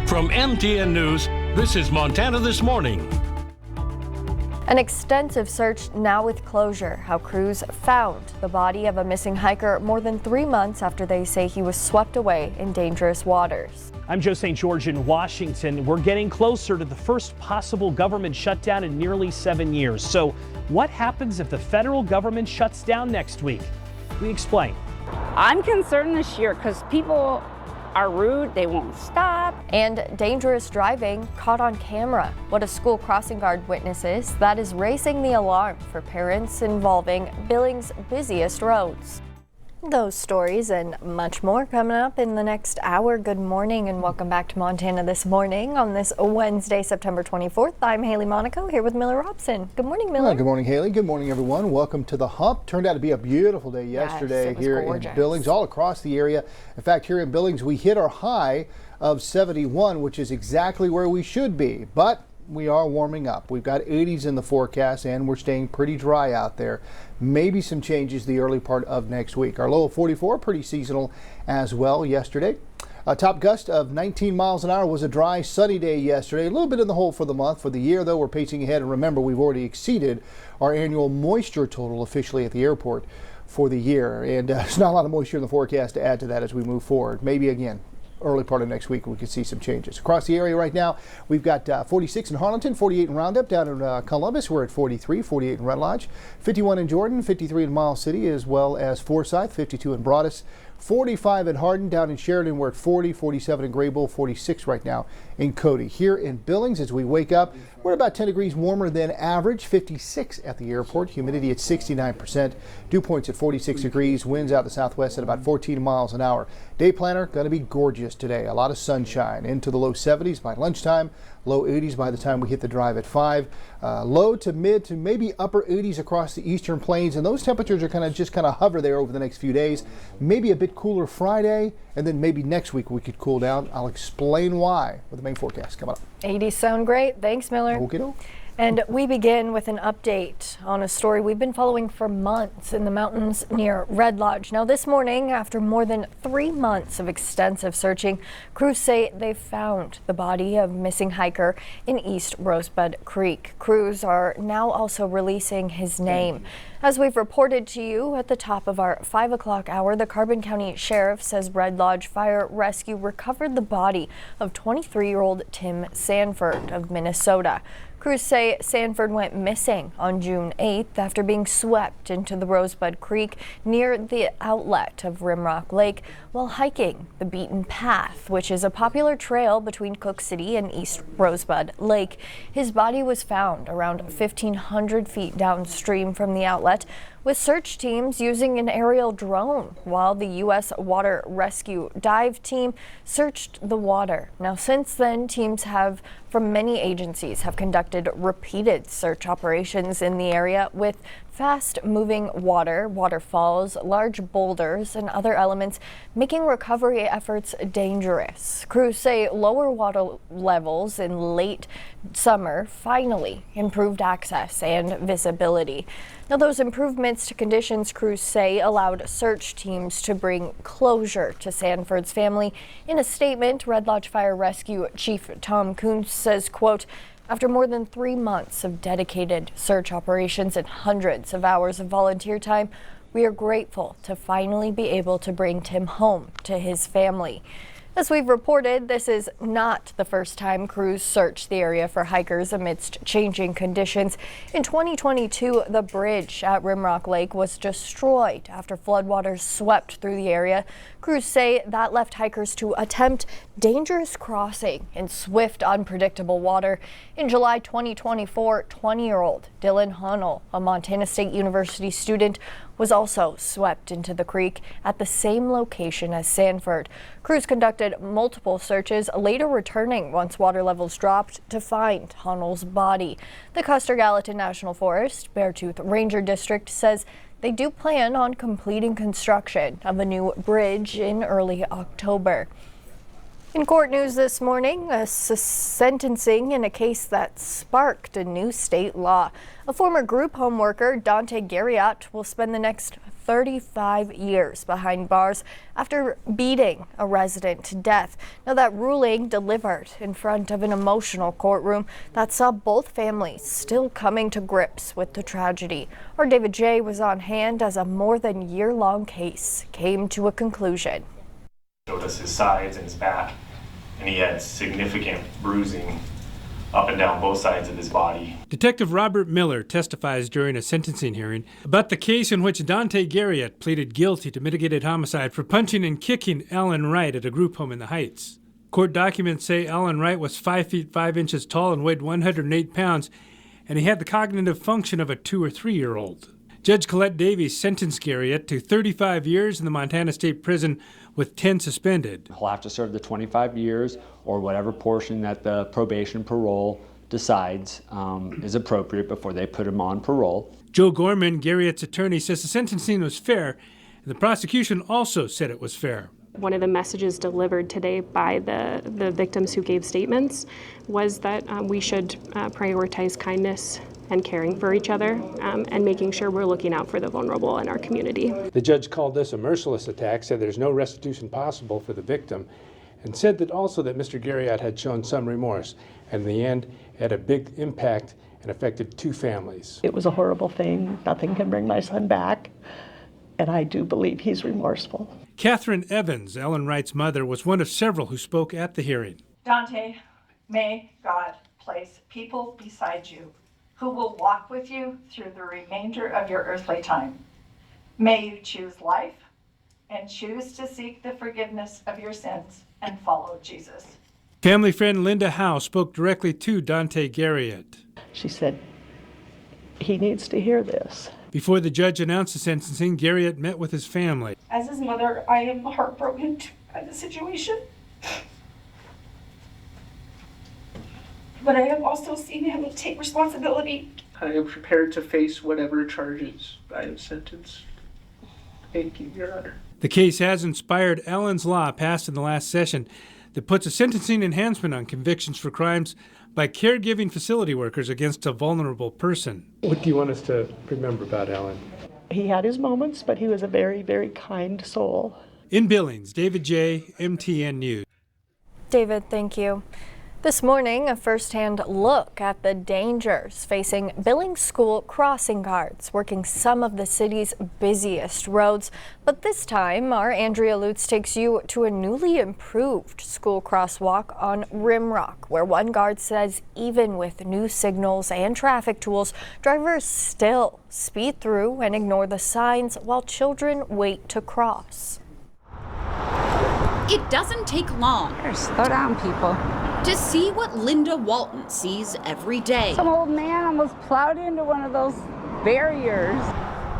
From MTN News, this is Montana This Morning. An extensive search now with closure. How crews found the body of a missing hiker more than 3 months after they say he was swept away in dangerous waters. I'm Joe St. George in Washington. We're getting closer to the first possible government shutdown in nearly 7 years. So what happens if the federal government shuts down next week? We explain. I'm concerned this year because people are rude, they won't stop. And dangerous driving caught on camera. What a school crossing guard witnesses that is raising the alarm for parents involving Billings' busiest roads. Those stories and much more coming up in the next hour. Good morning and welcome back to Montana This Morning on this Wednesday, September 24th. I'm Hailey Monaco here with Miller Robson. Good morning, Miller. Well, good morning, Hailey. Good morning, everyone. Welcome to the Hump. Turned out to be a beautiful day yesterday here in Billings, all across the area. In fact, here in Billings, we hit our high of 71, which is exactly where we should be. But we are warming up. We've got 80s in the forecast and we're staying pretty dry out there. Maybe some changes the early part of next week. Our low of 44, pretty seasonal as well yesterday. A top gust of 19 miles an hour was a dry, sunny day yesterday. A little bit in the hole for the month. For the year, though, we're pacing ahead. And remember, we've already exceeded our annual moisture total officially at the airport for the year. And there's not a lot of moisture in the forecast to add to that as we move forward. Maybe again, early part of next week we could see some changes. Across the area right now, we've got 46 in Harlingen, 48 in Roundup. Down in Columbus, we're at 43, 48 in Red Lodge, 51 in Jordan, 53 in Miles City, as well as Forsyth, 52 in Broadus, 45 in Hardin. Down in Sheridan, we're at 40, 47 in Graybull, 46 right now in Cody. Here in Billings, as we wake up, we're about 10 degrees warmer than average, 56 at the airport, humidity at 69%, dew points at 46 degrees, winds out the southwest at about 14 miles an hour. Day planner going to be gorgeous today. A lot of sunshine into the low 70s by lunchtime, low 80s by the time we hit the drive at 5. Low to mid to maybe upper 80s across the eastern plains, and those temperatures are just kind of hover there over the next few days. Maybe a bit cooler Friday, and then maybe next week we could cool down. I'll explain why with the main forecast coming up. 80s sound great. Thanks, Miller. Okay. And we begin with an update on a story we've been following for months in the mountains near Red Lodge. Now this morning, after more than 3 months of extensive searching, crews say they found the body of missing hiker in East Rosebud Creek. Crews are now also releasing his name. As we've reported to you at the top of our 5 o'clock hour, the Carbon County Sheriff says Red Lodge Fire Rescue recovered the body of 23-year-old Tim Sanford of Minnesota. Crews say Sanford went missing on June 8th after being swept into the Rosebud Creek near the outlet of Rimrock Lake while hiking the beaten path, which is a popular trail between Cook City and East Rosebud Lake. His body was found around 1,500 feet downstream from the outlet, with search teams using an aerial drone while the U.S. Water Rescue Dive Team searched the water. Now, since then, teams from many agencies have conducted repeated search operations in the area with fast-moving waterfalls, large boulders, and other elements, making recovery efforts dangerous. Crews say lower water levels in late summer finally improved access and visibility. Now, those improvements to conditions, crews say, allowed search teams to bring closure to Sanford's family. In a statement, Red Lodge Fire Rescue Chief Tom Kuntz says, quote, "After more than 3 months of dedicated search operations and hundreds of hours of volunteer time, we are grateful to finally be able to bring Tim home to his family." As we've reported, this is not the first time crews searched the area for hikers amidst changing conditions. In 2022, the bridge at Rimrock Lake was destroyed after floodwaters swept through the area. Crews say that left hikers to attempt dangerous crossing in swift, unpredictable water. In July 2024, 20-year-old Dylan Hunnell, a Montana State University student, was also swept into the creek at the same location as Sanford. Crews conducted multiple searches, later returning once water levels dropped to find Hunnell's body. The Custer-Gallatin National Forest Beartooth Ranger District says they do plan on completing construction of a new bridge in early October. In court news this morning, a sentencing in a case that sparked a new state law. A former group home worker, Dante Garriott, will spend the next 35 years behind bars after beating a resident to death. Now, that ruling delivered in front of an emotional courtroom that saw both families still coming to grips with the tragedy. Our David J. was on hand as a more than year-long case came to a conclusion. Showed us his sides and his back, and he had significant bruising up and down both sides of his body. Detective Robert Miller testifies during a sentencing hearing about the case in which Dante Garriott pleaded guilty to mitigated homicide for punching and kicking Alan Wright at a group home in the Heights. Court documents say Alan Wright was 5 feet 5 inches tall and weighed 108 pounds, and he had the cognitive function of a 2 or 3-year-old. Judge Colette Davies sentenced Garriott to 35 years in the Montana State Prison with 10 suspended. He'll have to serve the 25 years or whatever portion that the probation parole decides is appropriate before they put him on parole. Joe Gorman, Garriott's attorney, says the sentencing was fair, and the prosecution also said it was fair. One of the messages delivered today by the victims who gave statements was that we should prioritize kindness and caring for each other and making sure we're looking out for the vulnerable in our community. The judge called this a merciless attack, said there's no restitution possible for the victim, and said that also that Mr. Garriott had shown some remorse. And in the end, it had a big impact and affected 2 families. It was a horrible thing. Nothing can bring my son back, and I do believe he's remorseful. Catherine Evans, Ellen Wright's mother, was one of several who spoke at the hearing. Dante, may God place people beside you who will walk with you through the remainder of your earthly time. May you choose life and choose to seek the forgiveness of your sins and follow Jesus. Family friend Linda Howe spoke directly to Dante Garriott. She said, he needs to hear this. Before the judge announced the sentencing, Garriott met with his family. As his mother, I am heartbroken by the situation. But I have also seen him take responsibility. I am prepared to face whatever charges I am sentenced. Thank you, Your Honor. The case has inspired Allen's Law, passed in the last session, that puts a sentencing enhancement on convictions for crimes by caregiving facility workers against a vulnerable person. What do you want us to remember about Allen? He had his moments, but he was a very, very kind soul. In Billings, David J., MTN News. David, thank you. This morning, a first-hand look at the dangers facing Billings school crossing guards working some of the city's busiest roads. But this time, our Andrea Lutz takes you to a newly improved school crosswalk on Rimrock, where one guard says even with new signals and traffic tools, drivers still speed through and ignore the signs while children wait to cross. It doesn't take long. Slow down, people. To see what Linda Walton sees every day. Some old man almost plowed into one of those barriers.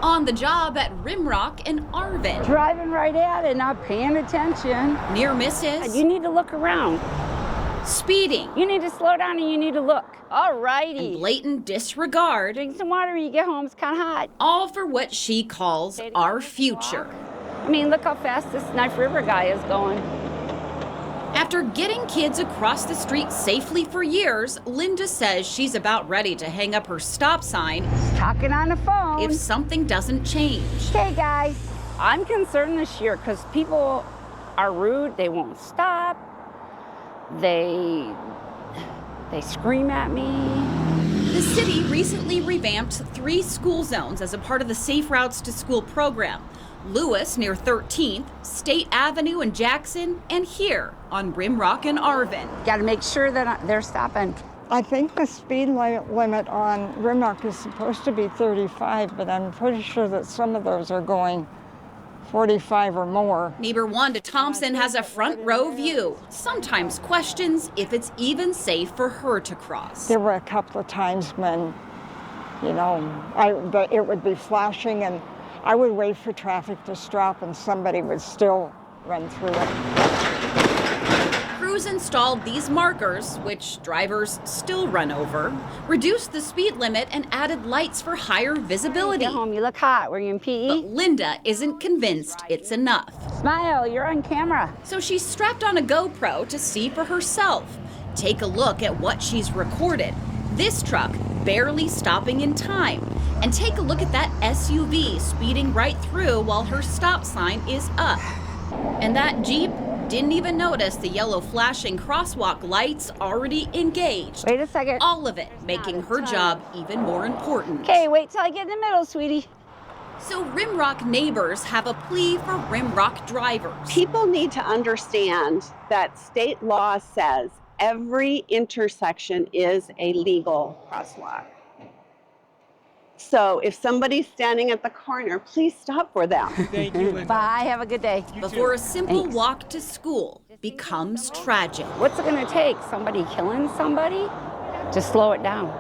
On the job at Rimrock and Arvin. Driving right at it, not paying attention. Near misses. You need to look around. Speeding. You need to slow down and you need to look. All righty. And blatant disregard. Drink some water when you get home, it's kind of hot. All for what she calls our future. I mean, look how fast this Knife River guy is going. After getting kids across the street safely for years, Linda says she's about ready to hang up her stop sign. Talking on the phone. If something doesn't change. Hey guys, I'm concerned this year because people are rude. They won't stop. They scream at me. The city recently revamped 3 school zones as a part of the Safe Routes to School program. Lewis near 13th, State Avenue in Jackson, and here on Rimrock and Arvin. Got to make sure that they're stopping. I think the speed limit on Rimrock is supposed to be 35, but I'm pretty sure that some of those are going 45 or more. Neighbor Wanda Thompson has a front row view, sometimes questions if it's even safe for her to cross. There were a couple of times when, it would be flashing and I would wait for traffic to stop and somebody would still run through it. Crews installed these markers, which drivers still run over, reduced the speed limit and added lights for higher visibility. Get home, you look hot. Were you in PE? But Linda isn't convinced it's enough. Smile, you're on camera. So she's strapped on a GoPro to see for herself. Take a look at what she's recorded. This truck barely stopping in time. And take a look at that SUV speeding right through while her stop sign is up. And that Jeep didn't even notice the yellow flashing crosswalk lights already engaged. Wait a second. All of it making her job even more important. Okay, wait till I get in the middle, sweetie. So Rimrock neighbors have a plea for Rimrock drivers. People need to understand that state law says every intersection is a legal crosswalk. So if somebody's standing at the corner, please stop for them. Thank you, Linda. Bye, have a good day. Before a simple walk to school becomes tragic. What's it gonna take? Somebody killing somebody? Just slow it down.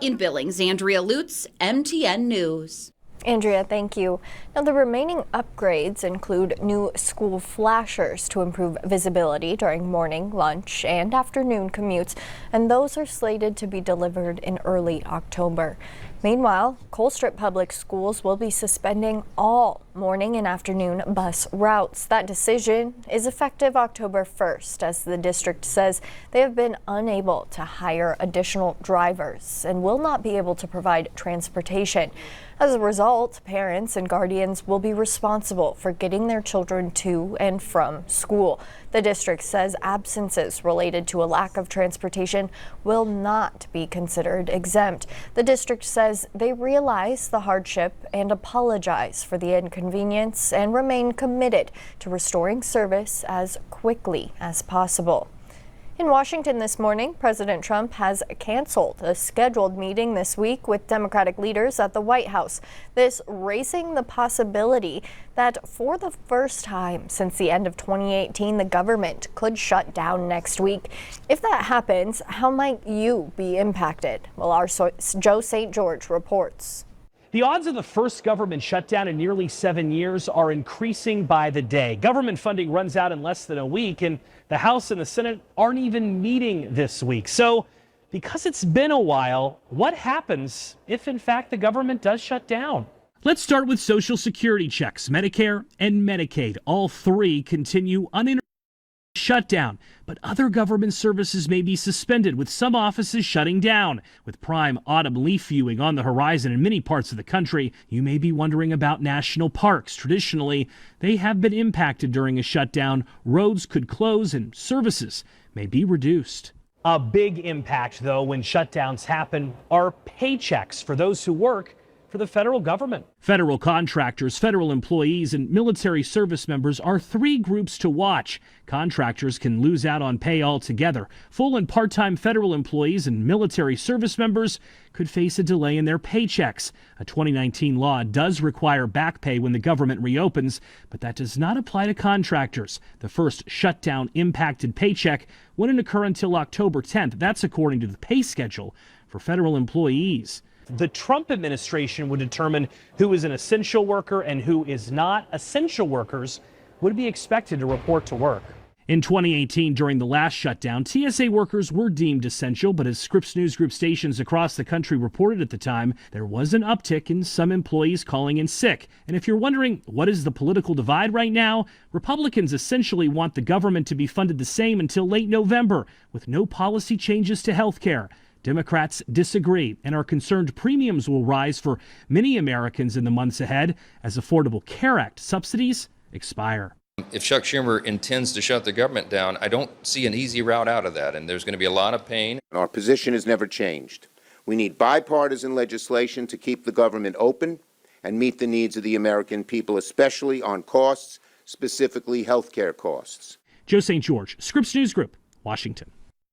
In Billings, Andrea Lutz, MTN News. Andrea, thank you. Now, the remaining upgrades include new school flashers to improve visibility during morning, lunch, and afternoon commutes, and those are slated to be delivered in early October. Meanwhile, Colstrip Public Schools will be suspending all morning and afternoon bus routes. That decision is effective October 1st, as the district says they have been unable to hire additional drivers and will not be able to provide transportation. As a result, parents and guardians will be responsible for getting their children to and from school. The district says absences related to a lack of transportation will not be considered exempt. The district says they realize the hardship and apologize for the inconvenience and remain committed to restoring service as quickly as possible. In Washington this morning, President Trump has canceled a scheduled meeting this week with Democratic leaders at the White House. This raising the possibility that for the first time since the end of 2018, the government could shut down next week. If that happens, how might you be impacted? Well, our Joe St. George reports. The odds of the first government shutdown in nearly 7 years are increasing by the day. Government funding runs out in less than a week, and the House and the Senate aren't even meeting this week. So, because it's been a while, what happens if, in fact, the government does shut down? Let's start with Social Security checks. Medicare and Medicaid, all three continue uninterrupted shutdown, but other government services may be suspended, with some offices shutting down. With prime autumn leaf viewing on the horizon in many parts of the country, you may be wondering about national parks. Traditionally, they have been impacted during a shutdown. Roads could close and services may be reduced. A big impact, though, when shutdowns happen are paychecks for those who work for the federal government. Federal contractors, federal employees, and military service members are three groups to watch. Contractors can lose out on pay altogether. Full and part-time federal employees and military service members could face a delay in their paychecks. A 2019 law does require back pay when the government reopens, but that does not apply to contractors. The first shutdown impacted paycheck wouldn't occur until October 10th. That's according to the pay schedule for federal employees. The Trump administration would determine who is an essential worker and who is not. Essential workers would be expected to report to work. In 2018, during the last shutdown, TSA workers were deemed essential, but as Scripps News Group stations across the country reported at the time, there was an uptick in some employees calling in sick. And if you're wondering what is the political divide right now, Republicans essentially want the government to be funded the same until late November, with no policy changes to health care. Democrats disagree and are concerned premiums will rise for many Americans in the months ahead as Affordable Care Act subsidies expire. If Chuck Schumer intends to shut the government down, I don't see an easy route out of that, and there's going to be a lot of pain. Our position has never changed. We need bipartisan legislation to keep the government open and meet the needs of the American people, especially on costs, specifically health care costs. Joe St. George, Scripps News Group, Washington.